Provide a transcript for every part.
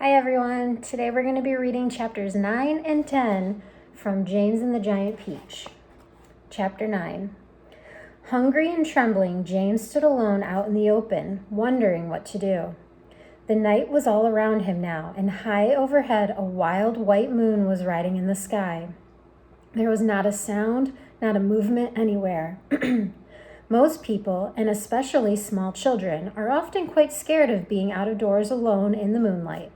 Hi everyone, today we're going to be reading chapters 9 and 10 from James and the Giant Peach. Chapter 9. Hungry and trembling, James stood alone out in the open, wondering what to do. The night was all around him now, and high overhead a wild white moon was riding in the sky. There was not a sound, not a movement anywhere. Most people, and especially small children, are often quite scared of being out of doors alone in the moonlight.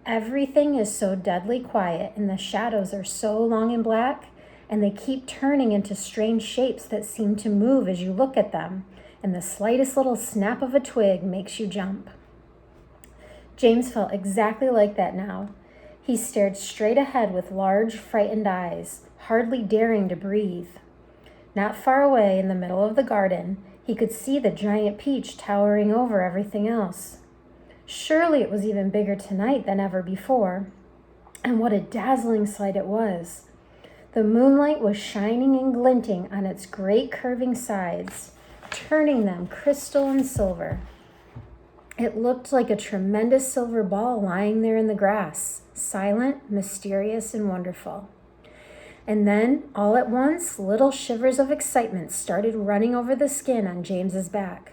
Everything is so deadly quiet, and the shadows are so long and black, and they keep turning into strange shapes that seem to move as you look at them, and the slightest little snap of a twig makes you jump. James felt exactly like that now. He stared straight ahead with large, frightened eyes, hardly daring to breathe. Not far away in the middle of the garden, he could see the giant peach towering over everything else. Surely it was even bigger tonight than ever before. And what a dazzling sight it was. The moonlight was shining and glinting on its great curving sides, turning them crystal and silver. It looked like a tremendous silver ball lying there in the grass, silent, mysterious, and wonderful. And then, all at once, little shivers of excitement started running over the skin on James's back.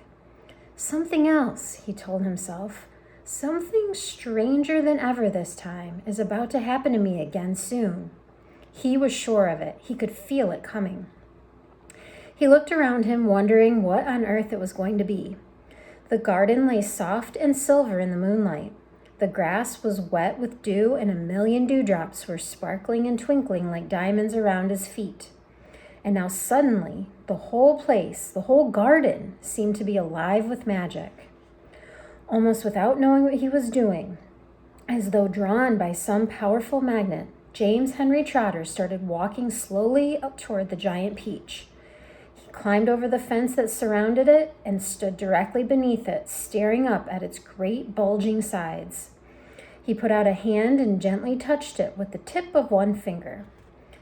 Something else, he told himself. Something stranger than ever this time is about to happen to me again soon. He was sure of it. He could feel it coming. He looked around him, wondering what on earth it was going to be. The garden lay soft and silver in the moonlight. The grass was wet with dew, and a million dewdrops were sparkling and twinkling like diamonds around his feet. And now suddenly, the whole place, the whole garden, seemed to be alive with magic. Almost without knowing what he was doing, as though drawn by some powerful magnet, James Henry Trotter started walking slowly up toward the giant peach. He climbed over the fence that surrounded it and stood directly beneath it, staring up at its great bulging sides. He put out a hand and gently touched it with the tip of one finger.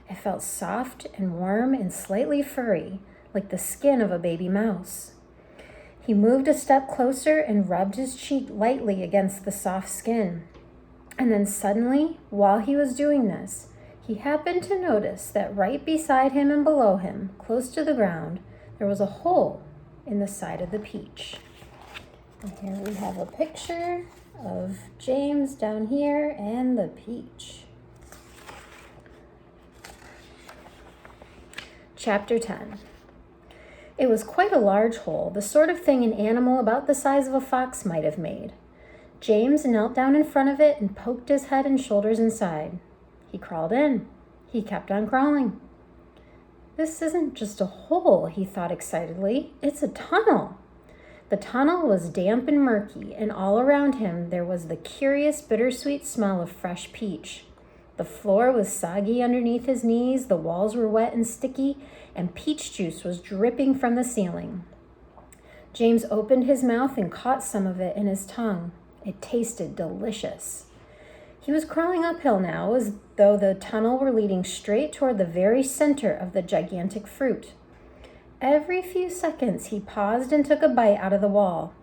It felt soft and warm and slightly furry, like the skin of a baby mouse. He moved a step closer and rubbed his cheek lightly against the soft skin. And then suddenly, while he was doing this, he happened to notice that right beside him and below him, close to the ground, there was a hole in the side of the peach. And here we have a picture of James down here and the peach. Chapter 10. It was quite a large hole, the sort of thing an animal about the size of a fox might have made. James knelt down in front of it and poked his head and shoulders inside. He crawled in. He kept on crawling. This isn't just a hole, he thought excitedly. It's a tunnel. The tunnel was damp and murky, and all around him there was the curious bittersweet smell of fresh peach. The floor was soggy underneath his knees, the walls were wet and sticky, and peach juice was dripping from the ceiling. James opened his mouth and caught some of it in his tongue. It tasted delicious. He was crawling uphill now, as though the tunnel were leading straight toward the very center of the gigantic fruit. Every few seconds he paused and took a bite out of the wall.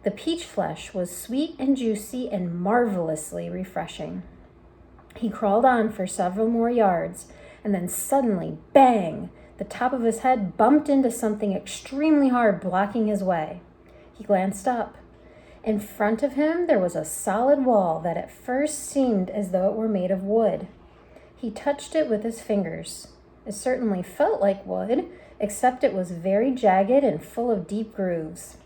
The peach flesh was sweet and juicy and marvelously refreshing. He crawled on for several more yards, and then suddenly, bang! The top of his head bumped into something extremely hard, blocking his way. He glanced up. In front of him, there was a solid wall that at first seemed as though it were made of wood. He touched it with his fingers. It certainly felt like wood, except it was very jagged and full of deep grooves.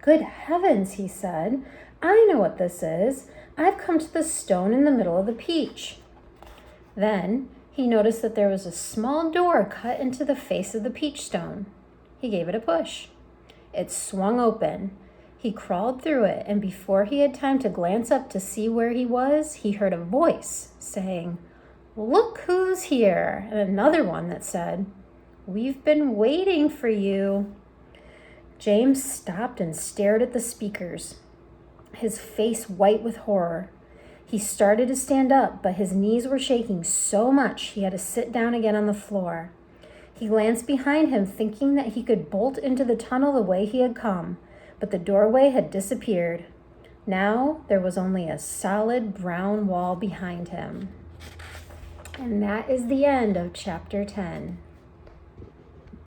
"Good heavens," he said. "I know what this is. I've come to the stone in the middle of the peach." Then he noticed that there was a small door cut into the face of the peach stone. He gave it a push. It swung open. He crawled through it, and before he had time to glance up to see where he was, he heard a voice saying, "Look who's here," and another one that said, "We've been waiting for you." James stopped and stared at the speakers, his face white with horror. He started to stand up, but his knees were shaking so much he had to sit down again on the floor. He glanced behind him, thinking that he could bolt into the tunnel the way he had come, but the doorway had disappeared. Now there was only a solid brown wall behind him. And that is the end of chapter 10.